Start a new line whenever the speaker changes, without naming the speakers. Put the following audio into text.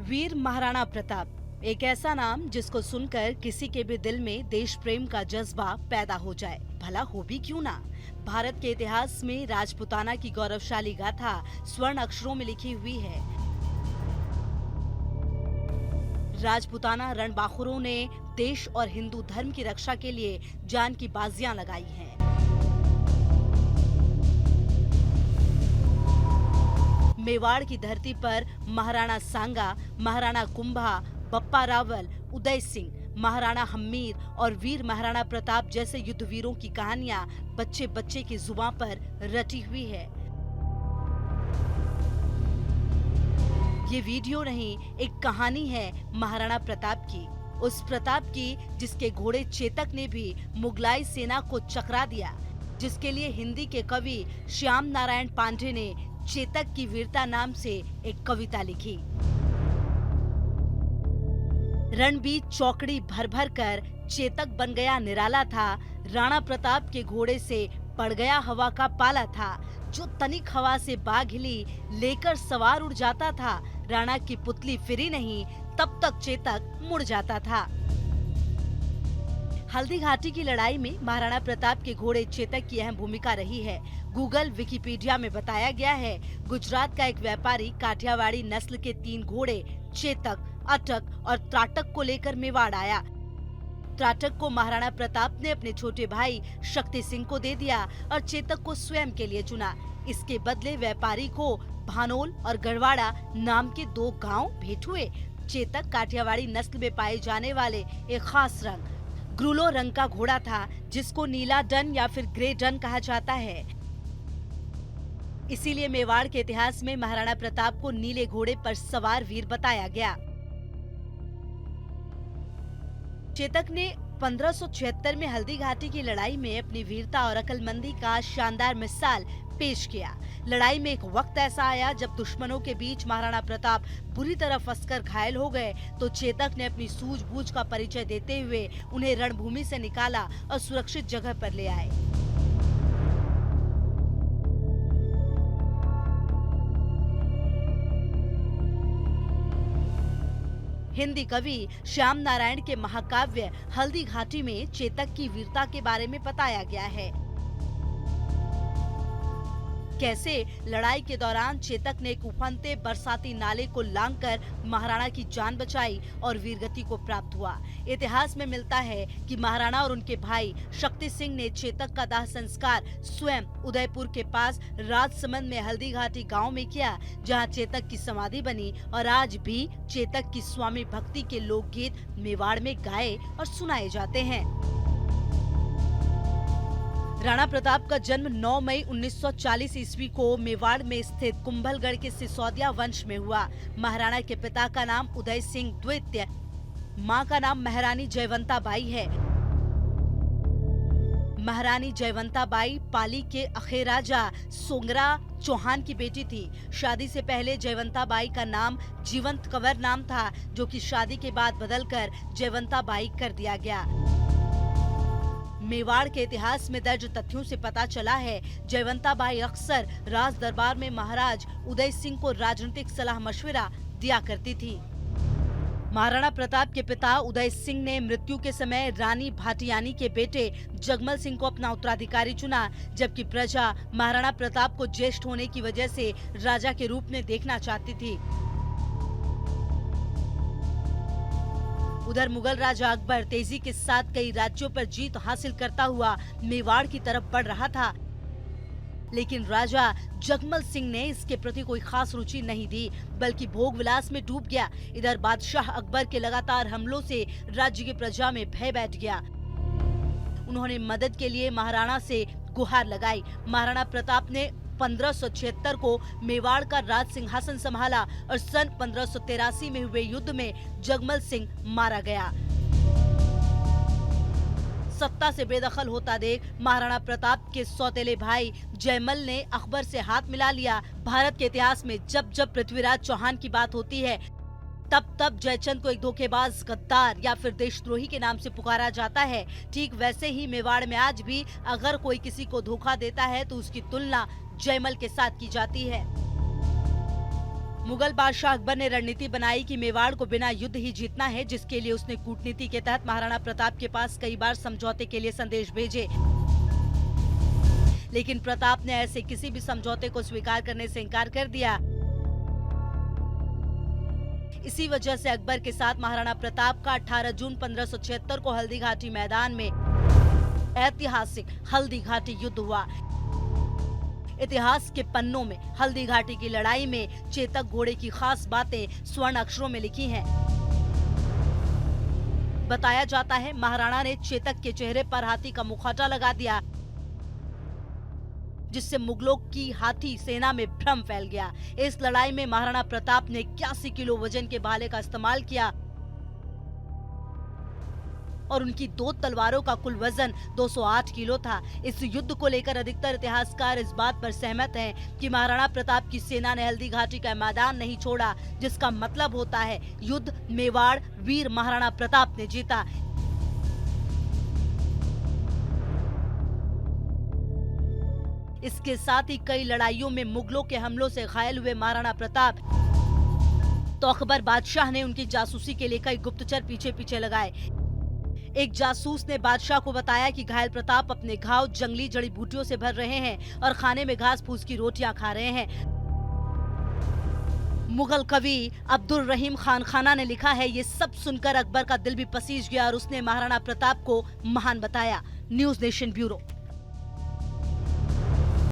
वीर महाराणा प्रताप एक ऐसा नाम जिसको सुनकर किसी के भी दिल में देश प्रेम का जज्बा पैदा हो जाए, भला हो भी क्यों ना। भारत के इतिहास में राजपुताना की गौरवशाली गाथा स्वर्ण अक्षरों में लिखी हुई है। राजपुताना रणबांकुरों ने देश और हिंदू धर्म की रक्षा के लिए जान की बाजियां लगाई हैं। मेवाड़ की धरती पर महाराणा सांगा, महाराणा कुंभा, बप्पा रावल, उदय सिंह, महाराणा हम्मीर और वीर महाराणा प्रताप जैसे युद्धवीरों की कहानियां बच्चे बच्चे की जुबान पर रटी हुई है। ये वीडियो नहीं, एक कहानी है महाराणा प्रताप की, उस प्रताप की जिसके घोड़े चेतक ने भी मुगलाई सेना को चकरा दिया, जिसके लिए हिंदी के कवि श्याम नारायण पांडे ने चेतक की वीरता नाम से एक कविता लिखी। रणबीर चौकड़ी भर भर कर चेतक बन गया निराला था, राणा प्रताप के घोड़े से पड़ गया हवा का पाला था, जो तनिक हवा से बाघ हिली लेकर सवार उड़ जाता था, राणा की पुतली फिरी नहीं तब तक चेतक मुड़ जाता था। हल्दी घाटी की लड़ाई में महाराणा प्रताप के घोड़े चेतक की अहम भूमिका रही है। गूगल विकिपीडिया में बताया गया है, गुजरात का एक व्यापारी काठियावाड़ी नस्ल के 3 घोड़े चेतक, अटक और त्राटक को लेकर मेवाड़ आया। त्राटक को महाराणा प्रताप ने अपने छोटे भाई शक्ति सिंह को दे दिया और चेतक को स्वयं के लिए चुना। इसके बदले व्यापारी को भानोल और गढ़वाड़ा नाम के 2 गांव भेंट हुए। चेतक काठियावाड़ी नस्ल में पाए जाने वाले एक खास रंग ग्रुलो रंग का घोड़ा था, जिसको नीला डन या फिर ग्रे डन कहा जाता है। इसीलिए मेवाड़ के इतिहास में महाराणा प्रताप को नीले घोड़े पर सवार वीर बताया गया। चेतक ने 1576 में हल्दी घाटी की लड़ाई में अपनी वीरता और अक्लमंदी का शानदार मिसाल पेश किया। लड़ाई में एक वक्त ऐसा आया जब दुश्मनों के बीच महाराणा प्रताप बुरी तरह फंसकर घायल हो गए, तो चेतक ने अपनी सूझबूझ का परिचय देते हुए उन्हें रणभूमि से निकाला और सुरक्षित जगह पर ले आए। हिंदी कवि श्याम नारायण के महाकाव्य हल्दी घाटी में चेतक की वीरता के बारे में बताया गया है। कैसे लड़ाई के दौरान चेतक ने एक उफनते बरसाती नाले को लांघकर महाराणा की जान बचाई और वीरगति को प्राप्त हुआ। इतिहास में मिलता है कि महाराणा और उनके भाई शक्ति सिंह ने चेतक का दाह संस्कार स्वयं उदयपुर के पास राजसमंद में हल्दी घाटी गांव में किया, जहां चेतक की समाधि बनी और आज भी चेतक की स्वामी भक्ति के लोकगीत मेवाड़ में गाए और सुनाए जाते हैं। राणा प्रताप का जन्म 9 मई 1940 ईस्वी को मेवाड़ में स्थित कुंभलगढ़ के सिसोदिया वंश में हुआ। महाराणा के पिता का नाम उदय सिंह द्वितीय, मां का नाम महारानी जयवंता बाई है। महारानी जयवंता बाई पाली के अखेराजा सोंगरा चौहान की बेटी थी। शादी से पहले जयवंता बाई का नाम जीवंत कंवर नाम था, जो कि शादी के बाद बदलकर जयवंता बाई कर दिया गया। मेवाड़ के इतिहास में दर्ज तथ्यों से पता चला है, जयवंता बाई अक्सर राज दरबार में महाराज उदय सिंह को राजनीतिक सलाह मशविरा दिया करती थी। महाराणा प्रताप के पिता उदय सिंह ने मृत्यु के समय रानी भाटियानी के बेटे जगमल सिंह को अपना उत्तराधिकारी चुना, जबकि प्रजा महाराणा प्रताप को ज्येष्ठ होने की वजह से राजा के रूप में देखना चाहती थी। उधर मुगल राजा अकबर तेजी के साथ कई राज्यों पर जीत हासिल करता हुआ मेवाड़ की तरफ बढ़ रहा था, लेकिन राजा जगमल सिंह ने इसके प्रति कोई खास रुचि नहीं दी, बल्कि भोग विलास में डूब गया। इधर बादशाह अकबर के लगातार हमलों से राज्य की प्रजा में भय बैठ गया। उन्होंने मदद के लिए महाराणा से गुहार लगाई। महाराणा प्रताप ने 1576 को मेवाड़ का राज सिंहासन संभाला और सन 1583 में हुए युद्ध में जगमल सिंह मारा गया। सत्ता से बेदखल होता देख महाराणा प्रताप के सौतेले भाई जयमल ने अकबर से हाथ मिला लिया। भारत के इतिहास में जब जब पृथ्वीराज चौहान की बात होती है, तब तब जयचंद को एक धोखेबाज, गद्दार या फिर देशद्रोही के नाम से पुकारा जाता है। ठीक वैसे ही मेवाड़ में आज भी अगर कोई किसी को धोखा देता है तो उसकी तुलना जयमल के साथ की जाती है। मुगल बादशाह अकबर ने रणनीति बनाई कि मेवाड़ को बिना युद्ध ही जीतना है, जिसके लिए उसने कूटनीति के तहत महाराणा प्रताप के पास कई बार समझौते के लिए संदेश भेजे, लेकिन प्रताप ने ऐसे किसी भी समझौते को स्वीकार करने से इनकार कर दिया। इसी वजह से अकबर के साथ महाराणा प्रताप का 18 जून 1576 को हल्दी घाटी मैदान में ऐतिहासिक हल्दी घाटी युद्ध हुआ। इतिहास के पन्नों में हल्दी घाटी की लड़ाई में चेतक घोड़े की खास बातें स्वर्ण अक्षरों में लिखी हैं। बताया जाता है महाराणा ने चेतक के चेहरे पर हाथी का मुखौटा लगा दिया, जिससे मुगलों की हाथी सेना में भ्रम फैल गया। इस लड़ाई में महाराणा प्रताप ने 81 किलो वजन के भाले का इस्तेमाल किया और उनकी 2 तलवारों का कुल वजन 208 किलो था। इस युद्ध को लेकर अधिकतर इतिहासकार इस बात पर सहमत हैं कि महाराणा प्रताप की सेना ने हल्दी घाटी का मैदान नहीं छोड़ा, जिसका मतलब होता है युद्ध मेवाड़ वीर महाराणा प्रताप ने जीता। इसके साथ ही कई लड़ाइयों में मुगलों के हमलों से घायल हुए महाराणा प्रताप तो अकबर बादशाह ने उनकी जासूसी के लिए कई गुप्तचर पीछे पीछे लगाए। एक जासूस ने बादशाह को बताया कि घायल प्रताप अपने घाव जंगली जड़ी बूटियों से भर रहे हैं और खाने में घास फूस की रोटियां खा रहे हैं। मुगल कवि अब्दुल रहीम खान खाना ने लिखा है, ये सब सुनकर अकबर का दिल भी पसीज गया और उसने महाराणा प्रताप को महान बताया। News nation bureau.